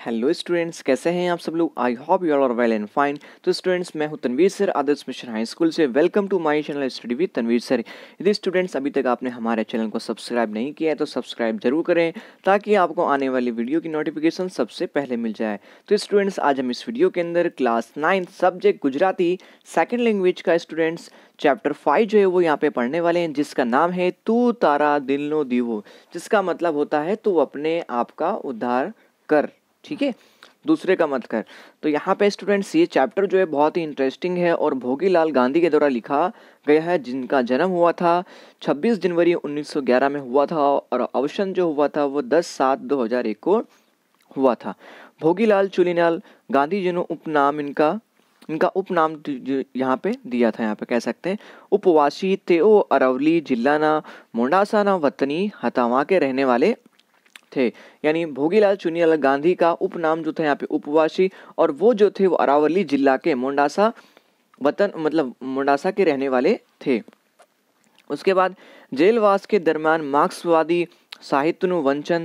Hello students, कैसे हैं आप सब लोग। I hope you are well and fine. तो स्टूडेंट्स, मैं हूं Tanveer sir, Adarsh mission high school से। Welcome to my channel study with Tanveer sir. यदि स्टूडेंट्स अभी तक आपने हमारे चैनल को सब्सक्राइब नहीं किया है तो सब्सक्राइब जरूर करें ताकि आपको आने वाली वीडियो की नोटिफिकेशन सबसे पहले मिल जाए। तो स्टूडेंट्स, आज हम इस वीडियो के अंदर class 9 subject Gujarati second language का स्टूडेंट्स चैप्टर 5 जो है वो यहाँ पे पढ़ने वाले हैं, जिसका नाम है तू तारा दिलनो दीवो, जिसका मतलब होता है तू अपने आप का उद्धार कर। ठीक है, दूसरे का मत कर। तो यहाँ पे स्टूडेंट्स ये चैप्टर जो है बहुत ही इंटरेस्टिंग है और भोगीलाल गांधी के द्वारा लिखा गया है, जिनका जन्म हुआ था 26 जनवरी 1911 में हुआ था और अवसान जो हुआ था वो 10/7/2001 को हुआ था। भोगीलाल चुनीलाल गांधी जी ने उपनाम इनका उपनाम यहाँ पे दिया था। यहाँ पे कह सकते हैं उपवासी तेओ अरवली जिल्लाना मोंडासाना वतनी हतावा के रहने वाले थे। यानी भोगीलाल चुनीलाल गांधी का उपनाम जो था यहाँ पे उपवासी, और वो जो थे वो अरावली जिला के मोंडासा वतन मतलब मोंडासा के रहने वाले थे। उसके बाद जेलवास के दरमियान मार्क्सवादी साहित्यનું વંચન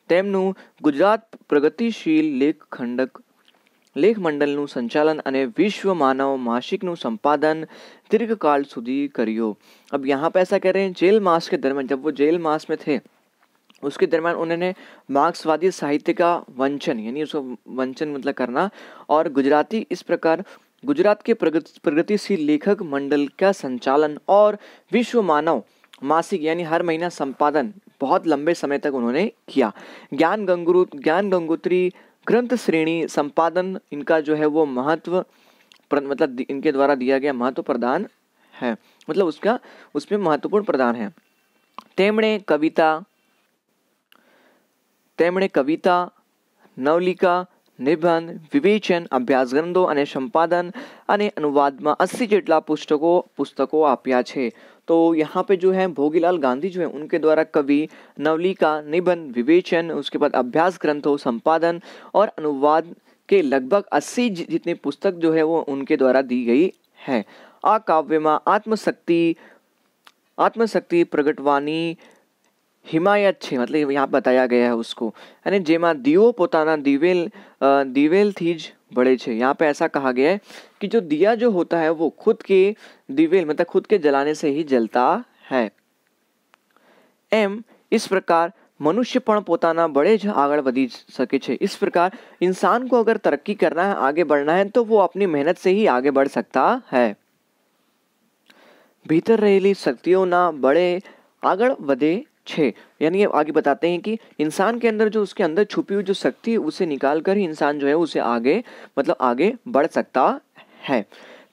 તેમનું ગુજરાત પ્રગતિશીલ લેખ મંડળનું સંચાલન અને વિશ્વ માનવ માસિકનું સંપાદન दीर्घकाल સુધી કર્યો। अब यहाँ पे ऐसा कह रहे हैं जेल मास के दरमियान, जब वो जेल मास में थे उसके दरमियान उन्होंने मार्क्सवादी साहित्य का वंचन, यानी उसको वंचन मतलब करना, और गुजरात के प्रगतिशील लेखक मंडल का संचालन और विश्व मानव मासिक यानी हर महीना संपादन बहुत लंबे समय तक उन्होंने किया। ज्ञान गंगोत्री ग्रंथ श्रेणी संपादन इनका जो है वो महत्व मतलब इनके द्वारा दिया गया महत्व प्रदान है, मतलब उसमें महत्वपूर्ण प्रदान है। તેમણે કવિતા નવલિકા નિબંધ વિવેચન અભ્યાસ ગ્રંથો અને સંપાદન અને अनुवादમાં 80 જેટલા પુસ્તકો આપ્યા છે। तो यहाँ पे जो है भोगीलाल गांधी जो है उनके द्वारा कवि नवलिका निबंध विवेचन, उसके बाद अभ्यास ग्रंथों संपादन और अनुवाद के लगभग 80 जितनी पुस्तक जो है वो उनके द्वारा दी गई है। आ काव्य में आत्मशक्ति प्रगटवानी हिमायत छे, मतलब यहाँ बताया गया है उसको, यानी जेमा दियो पोताना दिवेल थी ज बड़े छे। यहाँ पे ऐसा कहा गया है कि जो दिया जो होता है वो खुद के दिवेल मतलब खुद के जलाने से ही जलता है। एम इस प्रकार मनुष्य पण पोताना बड़े ज आगळ वधी सके छे। इस प्रकार इंसान को अगर तरक्की करना है, आगे बढ़ना है, तो वो अपनी मेहनत से ही आगे बढ़ सकता है। भीतर रहेली शक्तियों ना बड़े आगळ वधे छे, यानी आगे बताते हैं कि इंसान के अंदर जो उसके अंदर छुपी हुई जो शक्ति उसे निकाल कर ही इंसान जो है उसे आगे बढ़ सकता है।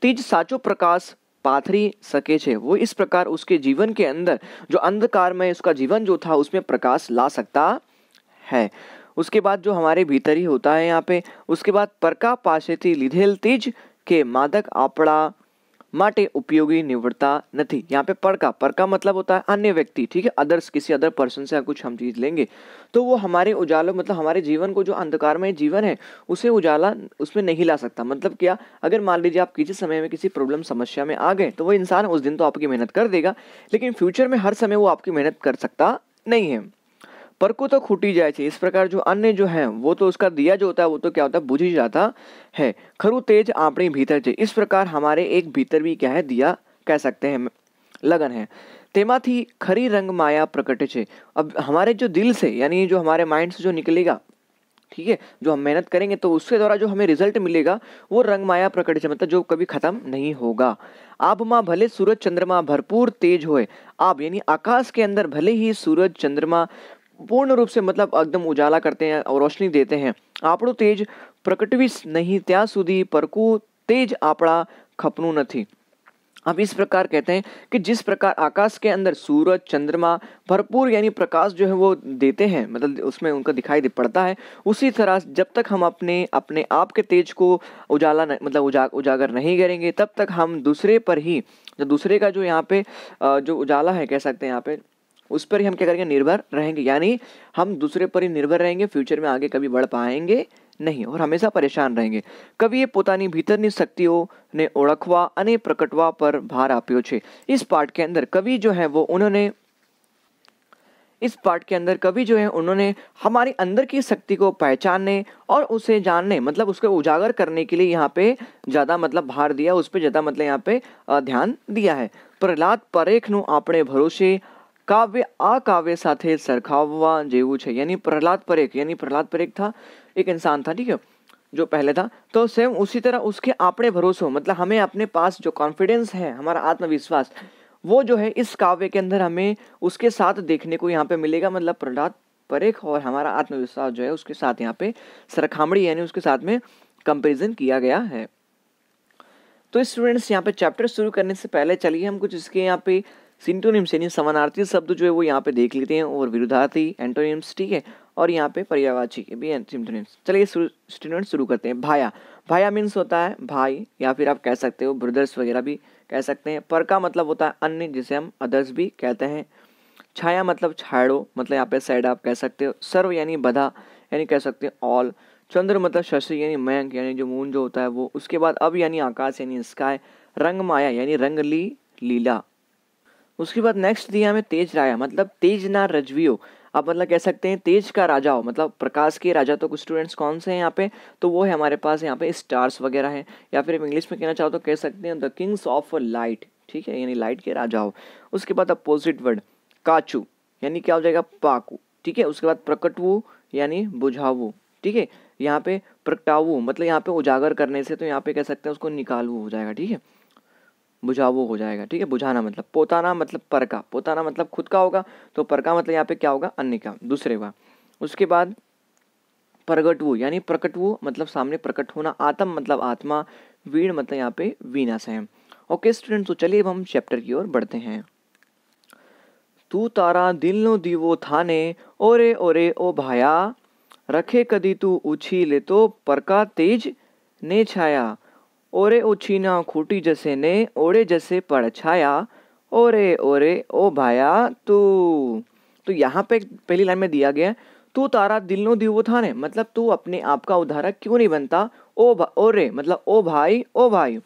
तीज साचो प्रकाश पाथरी सके छे, वो इस प्रकार उसके जीवन के अंदर जो अंधकार में उसका जीवन जो था उसमें प्रकाश ला सकता है। उसके बाद जो हमारे भीतर ही होता है यहाँ पे, उसके बाद परका पासेथी लीधेल तीज के मादक आपड़ा माटे उपयोगी निवड़ता नहीं। यहाँ पे परका मतलब होता है अन्य व्यक्ति, ठीक है, अदर्स, किसी अदर पर्सन से कुछ हम चीज लेंगे तो वो हमारे उजालों मतलब हमारे जीवन को जो अंधकार में जीवन है उसे उजाला उसमें नहीं ला सकता। मतलब क्या, अगर मान लीजिए आप किसी समय में किसी प्रॉब्लम समस्या में आ गए तो वो इंसान उस दिन तो आपकी मेहनत कर देगा, लेकिन फ्यूचर में हर समय वो आपकी मेहनत कर सकता नहीं है। परको तो खूटी जाए छे, इस प्रकार जो अन्य जो है वो तो उसका दिया जो होता है वो तो क्या होता है, बुझ ही जाता है। खरु तेज आपणी भीतर छे, इस प्रकार हमारे एक भीतर भी क्या है, दिया कह सकते हैं, लगन है। तेमाथी खरी रंग माया प्रकटे छे। अब हमारे जो दिल से यानी जो हमारे माइंड से जो निकलेगा, ठीक है, जो हम मेहनत करेंगे तो उसके द्वारा जो हमें रिजल्ट मिलेगा वो रंग माया प्रकट है, मतलब जो कभी खत्म नहीं होगा। आब माँ भले सूरज चंद्रमा भरपूर तेज होए, आब यानी आकाश के अंदर भले ही सूरज चंद्रमा पूर्ण रूप से मतलब एकदम उजाला करते हैं और रोशनी देते हैं, आपणो तेज प्रकटवी नहीं त्या सुधी परकू तेज आपड़ा खपनू नहीं। अब इस प्रकार कहते हैं कि जिस प्रकार आकाश के अंदर सूरज चंद्रमा भरपूर यानी प्रकाश जो है वो देते हैं, मतलब उसमें उनका दिखाई पड़ता है, उसी तरह जब तक हम अपने आप के तेज को उजागर नहीं करेंगे तब तक हम दूसरे पर ही, जो दूसरे का जो यहाँ पे जो उजाला है कह सकते हैं यहाँ पे, उस पर ही हम क्या करेंगे, निर्भर रहेंगे। यानी हम दूसरे पर ही निर्भर रहेंगे, फ्यूचर में आगे कभी बढ़ पाएंगे नहीं और हमेशा परेशान रहेंगे। कविए પોતાની ભીતરની શક્તિઓને ઓળખવા અને પ્રકટવા પર ભાર આપ્યો છે। इस पार्ट के अंदर कवि जो है वो उन्होंने इस पार्ट के अंदर कवि जो है उन्होंने हमारे अंदर की शक्ति को पहचानने और उसे जानने मतलब उसको उजागर करने के लिए यहाँ पे ज़्यादा मतलब भार दिया, उस पर ज़्यादा मतलब यहाँ पे ध्यान दिया है। प्रहलाद परेखનું આપણે ભરોસે કાવ્ય આ કાવ્ય સાથે સરખાવવા જેવું છે। यानी प्रहलाद परेख था, एक इंसान था, ठीक है, जो पहले था, तो सेम उसी तरह उसके आपने भरोसों मतलब हमें अपने पास जो कॉन्फिडेंस है, हमारा आत्मविश्वास, वो जो है इस काव्य के अंदर हमें उसके साथ देखने को यहाँ पे मिलेगा। मतलब प्रहलाद परेख और हमारा आत्मविश्वास जो है उसके साथ यहाँ पे सरखामणी यानी उसके साथ में कंपैरिजन किया गया है। तो स्टूडेंट्स यहाँ पे चैप्टर शुरू करने से पहले चलिए हम कुछ इसके यहाँ पे सिंटोनिम्स यानी समानार्थी शब्द जो है वो यहाँ पे देख लेते हैं और विरुद्धार्थी एंटोनिम्स, ठीक है, और यहाँ पे पर्यायवाची भी सिंटोनिम्स। चलिए स्टूडेंट्स शुरू करते हैं। भाया, भाया मीन्स होता है भाई, या फिर आप कह सकते हो ब्रदर्स वगैरह भी कह सकते हैं। पर का मतलब होता है अन्य, जिसे हम अदर्स भी कहते हैं। छाया मतलब छाड़ो, मतलब यहाँ पे साइड आप कह सकते हो। सर्व यानी बधा यानी कह सकते हैं ऑल। चंद्र मतलब शशि यानी मयंक यानी जो मून जो होता है वो। उसके बाद अब यानी आकाश यानी स्काई। रंग माया यानी रंगली लीला। उसके बाद नेक्स्ट दिया हमें तेज राया, मतलब तेज ना रजवियो, आप मतलब कह सकते हैं तेज का राजा हो, मतलब प्रकाश के राजा। तो कुछ स्टूडेंट्स कौन से हैं यहाँ पे, तो वो है हमारे पास यहाँ पे स्टार्स वगैरह हैं, या फिर इंग्लिश में कहना चाहो तो कह सकते हैं द किंग्स ऑफ लाइट, ठीक है, यानी लाइट के राजा हो। उसके बाद अपोजिट वर्ड काचू यानी क्या हो जाएगा पाकू, ठीक है। उसके बाद प्रकटवू यानी बुझावू, ठीक है। यहाँ पे प्रकटावू मतलब यहाँ पे उजागर करने से, तो यहाँ पे कह सकते हैं उसको निकालवू हो जाएगा, ठीक है, बुझावो हो जाएगा, ठीक है। बुझाना मतलब पोताना मतलब पर का, पोताना मतलब खुद का होगा, तो पर का मतलब यहाँ पे क्या होगा अन्य का, दूसरे का। उसके बाद प्रगटवु यानी प्रकटवु मतलब सामने प्रकट होना। आत्म मतलब आत्मा। वीण मतलब यहाँ पे वीणा से है। ओके स्टूडेंट, तो चलिए अब हम चैप्टर की ओर बढ़ते हैं। तू तारा दिल नो दीवो थाने, ओरे ओरे ओ भाया, रखे कदी तू उछीले तो परका तेज ने छाया। ओरे ओछीना खूटी जैसे ने, ओरे जैसे पड़ छाया, ओरे ओरे ओ भाया तू। तो यहाँ पे पहली लाइन में दिया गया तू तारा दिल नो दीवो थाने, मतलब तू अपने आप का उद्धारक क्यों नहीं बनता। ओरे मतलब ओ भाई, ओ भाई।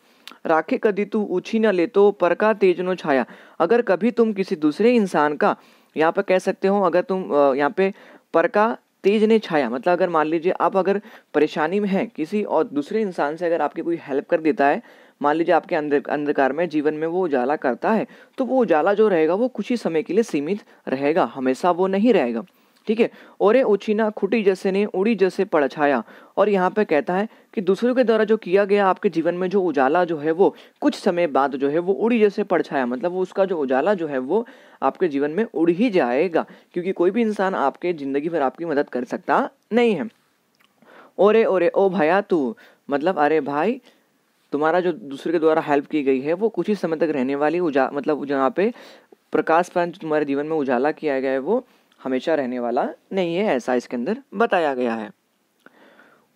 राखे कदी तू ऊँची न ले तो पर का तेज नो छाया, अगर कभी तुम किसी दूसरे इंसान का, यहाँ पर कह सकते हो अगर तुम यहाँ पे पर का तेज ने छाया मतलब अगर मान लीजिए आप अगर परेशानी में हैं किसी और दूसरे इंसान से अगर आपकी कोई हेल्प कर देता है, मान लीजिए आपके अंधकार में जीवन में वो उजाला करता है, तो वो उजाला जो रहेगा वो कुछ ही समय के लिए सीमित रहेगा, हमेशा वो नहीं रहेगा, ठीक है। ओरे उछीना खुटी जैसे ने, उड़ी जैसे पड़छाया। और यहाँ पे कहता है कि दूसरों के द्वारा जो किया गया आपके जीवन में जो उजाला जो है वो कुछ समय बाद जो है वो उड़ी जैसे पड़छाया, मतलब वो उसका जो उजाला जो है वो आपके जीवन में उड़ ही जाएगा, क्योंकि कोई भी इंसान आपके जिंदगी भर आपकी मदद कर सकता नहीं है। ओरे ओरे ओ भाया तू मतलब अरे भाई, तुम्हारा जो दूसरे के द्वारा हेल्प की गई है वो कुछ ही समय तक रहने वाली मतलब जहाँ पे प्रकाश पर तुम्हारे जीवन में उजाला किया गया है वो हमेशा रहने वाला नहीं है, ऐसा इसके अंदर बताया गया है।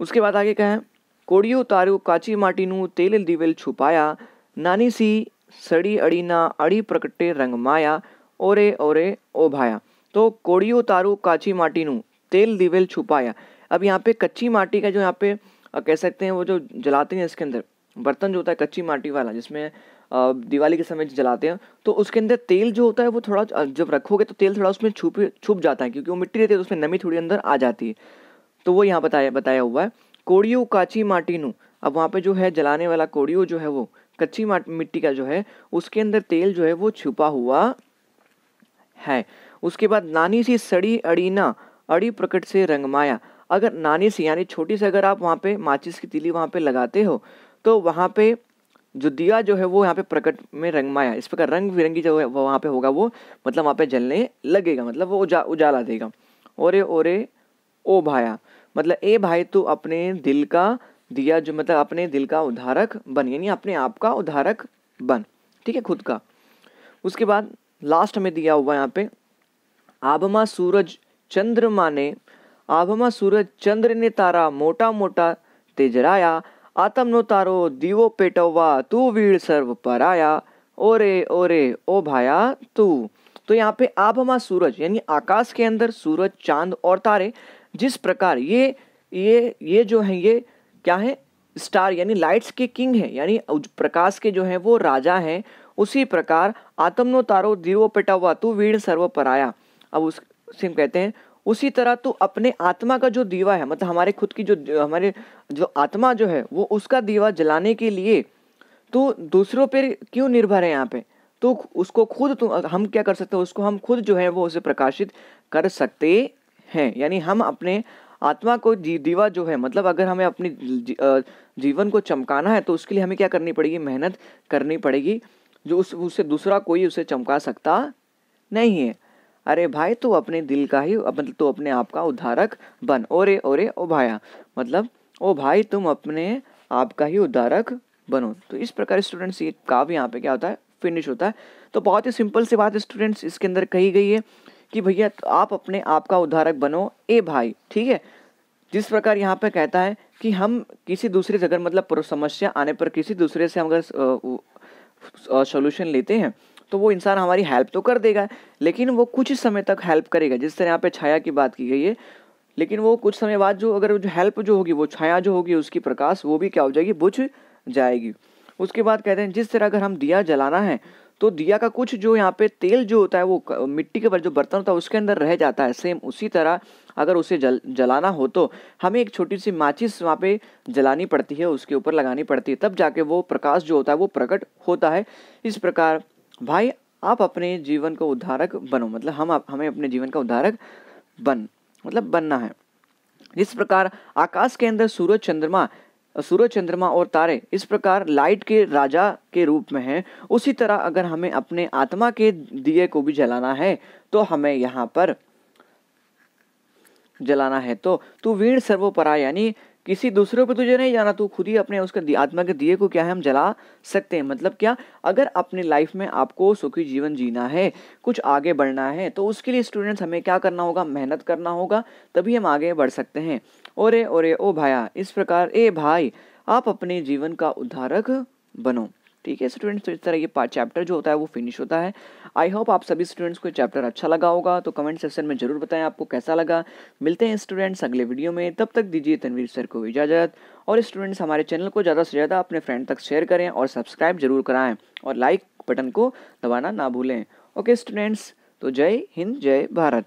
उसके बाद आगे क्या है, कोड़ियो तारू काची माटी नु तेल दिवेल छुपाया, नानी सी सड़ी अड़ी ना अड़ी प्रकटे रंग माया, ओरे ओरे ओ भाया। तो कोड़ियो तारू काची माटी नु तेल दिवेल छुपाया। अब यहाँ पे कच्ची माटी का जो यहाँ पे कह सकते हैं वो जो जलाते हैं इसके अंदर बर्तन जो होता है कच्ची माटी वाला, जिसमें दिवाली के समय जलाते हैं, तो उसके अंदर तेल जो होता है वो थोड़ा जब रखोगे तो तेल थोड़ा उसमें छुप जाता है, क्योंकि वो मिट्टी रहती है तो उसमें नमी थोड़ी अंदर आ जाती है। तो वो यहाँ बताया हुआ है कोड़ियो काची माटी नु। अब वहाँ पे जो है जलाने वाला कोड़ियो जो है वो कच्ची मिट्टी का जो है उसके अंदर तेल जो है वो छुपा हुआ है। उसके बाद नानी सी सड़ी अड़ी ना अड़ी प्रकट से रंगमाया। अगर नानी सी यानी छोटी सी अगर आप वहाँ पे माचिस की तीली वहाँ पे लगाते हो तो वहाँ पे जो दिया जो है वो यहाँ पे प्रकट में रंगमाया, इस प्रकार रंग बिरंगी जो है वो वहाँ पे होगा, वो मतलब वहाँ पे जलने लगेगा, मतलब वो उजाला देगा। ओरे ओरे ओ भाया मतलब ए भाई तू अपने दिल का दिया जो मतलब अपने दिल का उद्धारक बन, यानी अपने आप का उद्धारक बन, ठीक है, खुद का। उसके बाद लास्ट में दिया हुआ यहाँ पे आभमा सूरज चंद्रमा ने, आभमा सूरज चंद्र ने तारा मोटा मोटा तेजराया, आतम नो तारो दीवो पेटवा तू वीर सर्व पराया, ओरे ओरे ओ भाया तू। तो यहाँ पे आभमा सूरज यानी आकाश के अंदर सूरज चांद और तारे, जिस प्रकार ये जो है ये क्या है स्टार यानी लाइट्स के किंग है, यानी प्रकाश के जो है वो राजा हैं, उसी प्रकार आतम नो तारो दीवो पेटवा तू वीर सर्व पराया। अब उस से हम कहते हैं उसी तरह तू अपने आत्मा का जो दीवा है, मतलब हमारे खुद की जो हमारे जो आत्मा जो है वो उसका दीवा जलाने के लिए तो दूसरों पर क्यों निर्भर है यहाँ पे। तो उसको खुद हम क्या कर सकते हैं, उसको हम खुद जो है वो उसे प्रकाशित कर सकते हैं। यानी हम अपने आत्मा को दीवा जो है, मतलब अगर हमें अपनी जीवन को चमकाना है तो उसके लिए हमें क्या करनी पड़ेगी, मेहनत करनी पड़ेगी, जो उससे दूसरा कोई उसे चमका सकता नहीं है। अरे भाई तू अपने दिल का ही, मतलब तू अपने आप का उद्धारक बन। ओरे ओरे ओ भाया, मतलब ओ भाई तुम अपने आप का ही उद्धारक बनो। तो इस प्रकार स्टूडेंट्स ये काव्य यहाँ पे क्या होता है, फिनिश होता है। तो बहुत ही सिंपल सी बात स्टूडेंट्स इसके अंदर कही गई है कि भैया आप अपने आप का उद्धारक बनो ए भाई, ठीक है। जिस प्रकार यहाँ पे कहता है कि हम किसी दूसरे से अगर मतलब समस्या आने पर किसी दूसरे से हम अगर सॉल्यूशन लेते हैं तो वो इंसान हमारी हेल्प तो कर देगा, लेकिन वो कुछ समय तक हेल्प करेगा। जिस तरह यहाँ पे छाया की बात की गई है, लेकिन वो कुछ समय बाद जो अगर जो हेल्प जो होगी, वो छाया जो होगी उसकी प्रकाश वो भी क्या हो जाएगी, बुझ जाएगी। उसके बाद कहते हैं जिस तरह अगर हम दिया जलाना है तो दिया का कुछ जो यहाँ पे तेल जो होता है वो मिट्टी के जो बर्तन होता है उसके अंदर रह जाता है। सेम उसी तरह अगर उसे जलाना हो तो हमें एक छोटी सी माचिस वहाँ पे जलानी पड़ती है, उसके ऊपर लगानी पड़ती है, तब जाके वो प्रकाश जो होता है वो प्रकट होता है। इस प्रकार भाई आप अपने जीवन का उद्धारक बनो, मतलब हमें अपने जीवन का उद्धारक बनना है। जिस प्रकार आकाश के अंदर सूरज चंद्रमा और तारे इस प्रकार लाइट के राजा के रूप में हैं, उसी तरह अगर हमें अपने आत्मा के दिए को भी जलाना है तो हमें यहाँ पर जलाना है। तो तू वीण सर्वोपरा, यानी किसी दूसरे पे तुझे नहीं जाना, तू खुद ही अपने उसके आत्मा के दिए को क्या है हम जला सकते हैं। मतलब क्या, अगर अपनी लाइफ में आपको सुखी जीवन जीना है, कुछ आगे बढ़ना है, तो उसके लिए स्टूडेंट्स हमें क्या करना होगा, मेहनत करना होगा, तभी हम आगे बढ़ सकते हैं। ओरे ओरे ओ भाया, इस प्रकार ए भाई आप अपने जीवन का उद्धारक बनो। ठीक है स्टूडेंट्स, तो इस तरह ये चैप्टर जो होता है वो फिनिश होता है। आई होप आप सभी स्टूडेंट्स को चैप्टर अच्छा लगा होगा, तो कमेंट सेक्शन में जरूर बताएं आपको कैसा लगा। मिलते हैं स्टूडेंट्स अगले वीडियो में, तब तक दीजिए तनवीर सर को इजाज़त। और स्टूडेंट्स हमारे चैनल को ज़्यादा से ज़्यादा अपने फ्रेंड तक शेयर करें और सब्सक्राइब जरूर कराएं और लाइक बटन को दबाना ना भूलें। ओके स्टूडेंट्स, तो जय हिंद जय भारत।